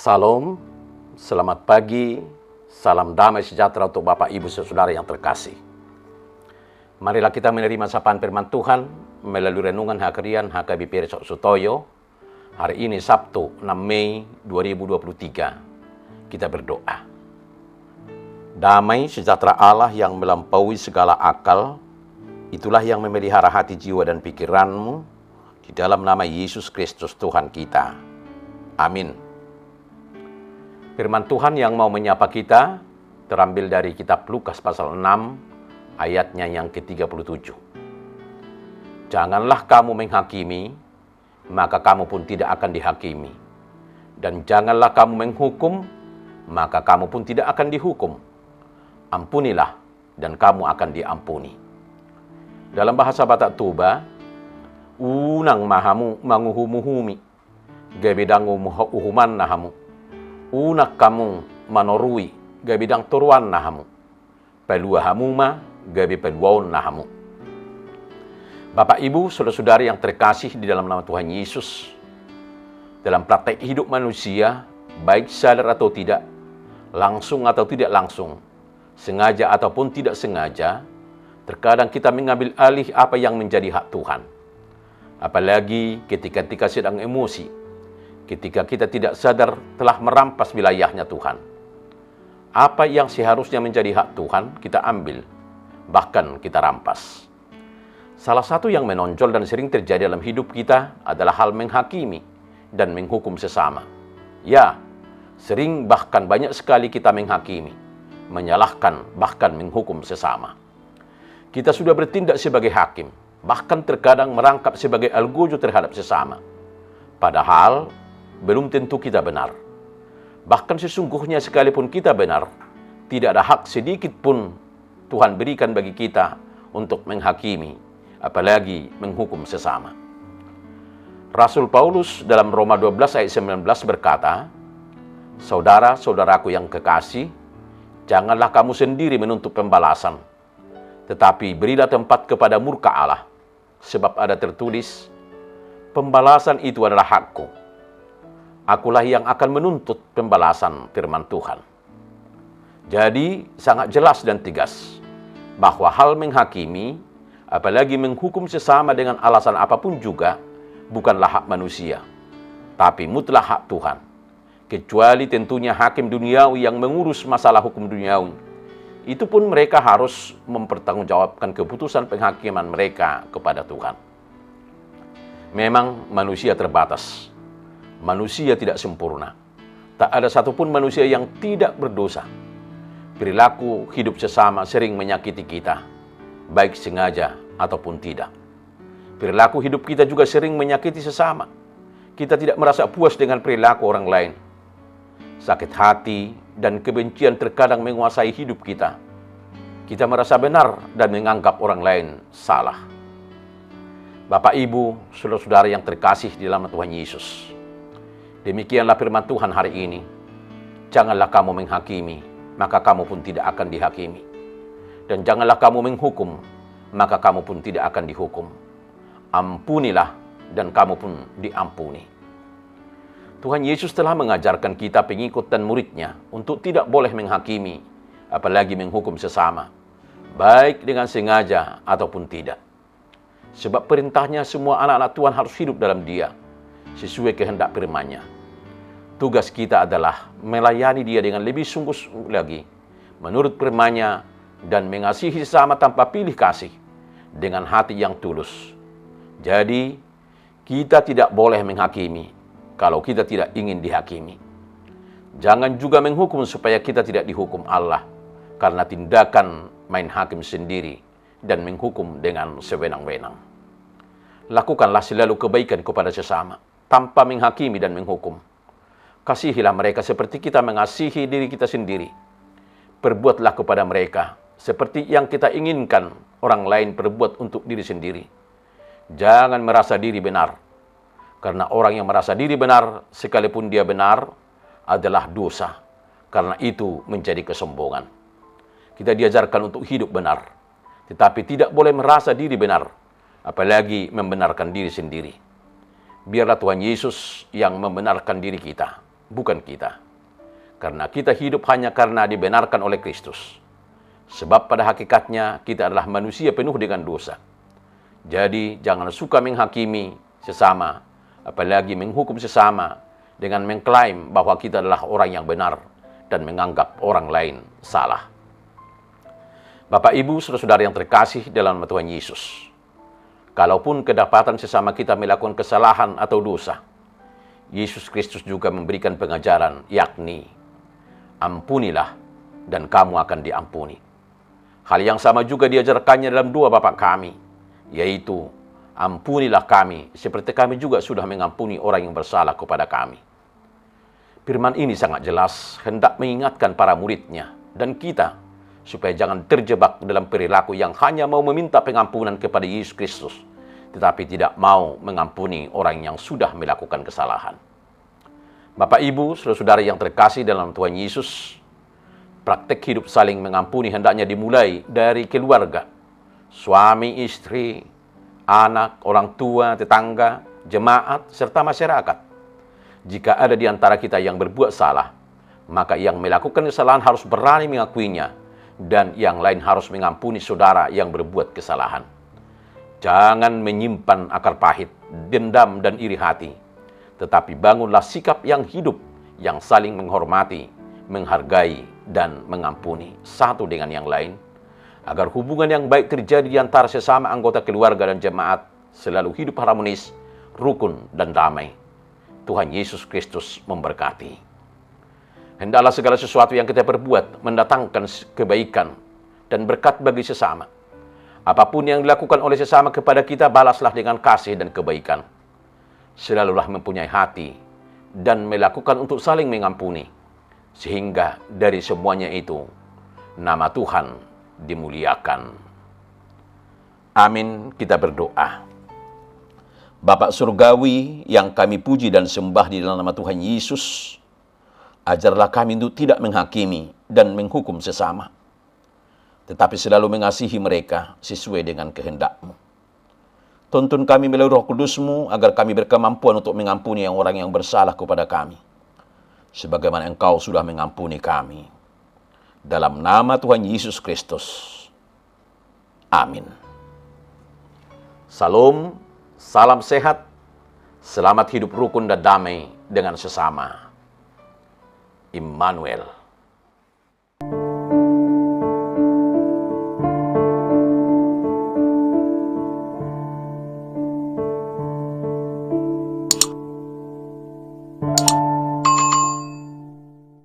Salam, selamat pagi, salam damai sejahtera untuk Bapak Ibu Saudara yang terkasih. Marilah kita menerima sapaan firman Tuhan melalui renungan harian HKBP Resok Sutoyo. Hari ini Sabtu 6 Mei 2023. Kita berdoa. Damai sejahtera Allah yang melampaui segala akal, itulah yang memelihara hati, jiwa, dan pikiranmu di dalam nama Yesus Kristus Tuhan kita. Amin. Firman Tuhan yang mau menyapa kita terambil dari kitab Lukas pasal 6 ayatnya yang ke-37. Janganlah kamu menghakimi, maka kamu pun tidak akan dihakimi. Dan janganlah kamu menghukum, maka kamu pun tidak akan dihukum. Ampunilah, dan kamu akan diampuni. Dalam bahasa Batak Toba, unang mahamu manguhumuhumi, gabedangu uhuman nahamu. Unak kamu manorui, gabidang turuan nahamu. Pelua hamuma, gabi peluaun nahamu. Bapak Ibu, saudara-saudari yang terkasih di dalam nama Tuhan Yesus, dalam praktek hidup manusia, baik sadar atau tidak, langsung atau tidak langsung, sengaja ataupun tidak sengaja, terkadang kita mengambil alih apa yang menjadi hak Tuhan. Apalagi ketika sedang emosi, ketika kita tidak sadar telah merampas wilayahnya Tuhan. Apa yang seharusnya menjadi hak Tuhan, kita ambil, bahkan kita rampas. Salah satu yang menonjol dan sering terjadi dalam hidup kita adalah hal menghakimi dan menghukum sesama. Ya, sering bahkan banyak sekali kita menghakimi, menyalahkan, bahkan menghukum sesama. Kita sudah bertindak sebagai hakim, bahkan terkadang merangkap sebagai algojo terhadap sesama. Padahal, belum tentu kita benar. Bahkan sesungguhnya sekalipun kita benar, tidak ada hak sedikit pun Tuhan berikan bagi kita untuk menghakimi, apalagi menghukum sesama. Rasul Paulus dalam Roma 12 ayat 19 berkata, "Saudara-saudaraku yang kekasih, janganlah kamu sendiri menuntut pembalasan, tetapi berilah tempat kepada murka Allah, sebab ada tertulis, pembalasan itu adalah hakku. Akulah yang akan menuntut pembalasan," firman Tuhan. Jadi sangat jelas dan tegas bahwa hal menghakimi, apalagi menghukum sesama dengan alasan apapun juga, bukanlah hak manusia, tapi mutlak hak Tuhan. Kecuali tentunya hakim duniawi yang mengurus masalah hukum duniawi. Itu pun mereka harus mempertanggungjawabkan keputusan penghakiman mereka kepada Tuhan. Memang manusia terbatas. Manusia tidak sempurna. Tak ada satupun manusia yang tidak berdosa. Perilaku hidup sesama sering menyakiti kita, baik sengaja ataupun tidak. Perilaku hidup kita juga sering menyakiti sesama. Kita tidak merasa puas dengan perilaku orang lain. Sakit hati dan kebencian terkadang menguasai hidup kita. Kita merasa benar dan menganggap orang lain salah. Bapak, Ibu, saudara-saudara yang terkasih di dalam Tuhan Yesus, demikianlah firman Tuhan hari ini. Janganlah kamu menghakimi, maka kamu pun tidak akan dihakimi. Dan janganlah kamu menghukum, maka kamu pun tidak akan dihukum. Ampunilah, dan kamu pun diampuni. Tuhan Yesus telah mengajarkan kita pengikut dan muridnya untuk tidak boleh menghakimi, apalagi menghukum sesama, baik dengan sengaja ataupun tidak. Sebab perintahnya semua anak-anak Tuhan harus hidup dalam Dia, sesuai kehendak firman-Nya. Tugas kita adalah melayani Dia dengan lebih sungguh lagi, menurut firman-Nya, dan mengasihi sesama tanpa pilih kasih, dengan hati yang tulus. Jadi, kita tidak boleh menghakimi kalau kita tidak ingin dihakimi. Jangan juga menghukum supaya kita tidak dihukum Allah, karena tindakan main hakim sendiri dan menghukum dengan sewenang-wenang. Lakukanlah selalu kebaikan kepada sesama, tanpa menghakimi dan menghukum. Kasihilah mereka seperti kita mengasihi diri kita sendiri. Perbuatlah kepada mereka seperti yang kita inginkan orang lain perbuat untuk diri sendiri. Jangan merasa diri benar, karena orang yang merasa diri benar, sekalipun dia benar, adalah dosa, karena itu menjadi kesombongan. Kita diajarkan untuk hidup benar, tetapi tidak boleh merasa diri benar, apalagi membenarkan diri sendiri. Biarlah Tuhan Yesus yang membenarkan diri kita. bukan kita. Karena kita hidup hanya karena dibenarkan oleh Kristus. Sebab pada hakikatnya kita adalah manusia penuh dengan dosa. Jadi jangan suka menghakimi sesama, apalagi menghukum sesama dengan mengklaim bahwa kita adalah orang yang benar dan menganggap orang lain salah. Bapak, Ibu, saudara-saudara yang terkasih dalam nama Tuhan Yesus, kalaupun kedapatan sesama kita melakukan kesalahan atau dosa, Yesus Kristus juga memberikan pengajaran, yakni ampunilah dan kamu akan diampuni. Hal yang sama juga diajarkannya dalam doa Bapa kami, yaitu ampunilah kami seperti kami juga sudah mengampuni orang yang bersalah kepada kami. Firman ini sangat jelas hendak mengingatkan para muridnya dan kita supaya jangan terjebak dalam perilaku yang hanya mau meminta pengampunan kepada Yesus Kristus, tetapi tidak mau mengampuni orang yang sudah melakukan kesalahan. Bapak, Ibu, saudara-saudara yang terkasih dalam Tuhan Yesus, praktek hidup saling mengampuni hendaknya dimulai dari keluarga, suami, istri, anak, orang tua, tetangga, jemaat, serta masyarakat. Jika ada di antara kita yang berbuat salah, maka yang melakukan kesalahan harus berani mengakuinya, dan yang lain harus mengampuni saudara yang berbuat kesalahan. Jangan menyimpan akar pahit, dendam, dan iri hati, tetapi bangunlah sikap yang hidup, yang saling menghormati, menghargai, dan mengampuni satu dengan yang lain, agar hubungan yang baik terjadi di antara sesama anggota keluarga dan jemaat selalu hidup harmonis, rukun, dan damai. Tuhan Yesus Kristus memberkati. Hendaklah segala sesuatu yang kita perbuat mendatangkan kebaikan dan berkat bagi sesama. Apapun yang dilakukan oleh sesama kepada kita, balaslah dengan kasih dan kebaikan. Selalulah mempunyai hati dan melakukan untuk saling mengampuni, sehingga dari semuanya itu nama Tuhan dimuliakan. Amin. Kita berdoa. Bapa Surgawi yang kami puji dan sembah di dalam nama Tuhan Yesus, ajarlah kami untuk tidak menghakimi dan menghukum sesama, tetapi selalu mengasihi mereka sesuai dengan kehendak-Mu. Tuntun kami melalui Roh Kudus-Mu agar kami berkemampuan untuk mengampuni orang yang bersalah kepada kami, sebagaimana Engkau sudah mengampuni kami. Dalam nama Tuhan Yesus Kristus. Amin. Salam, salam sehat, selamat hidup rukun dan damai dengan sesama. Immanuel.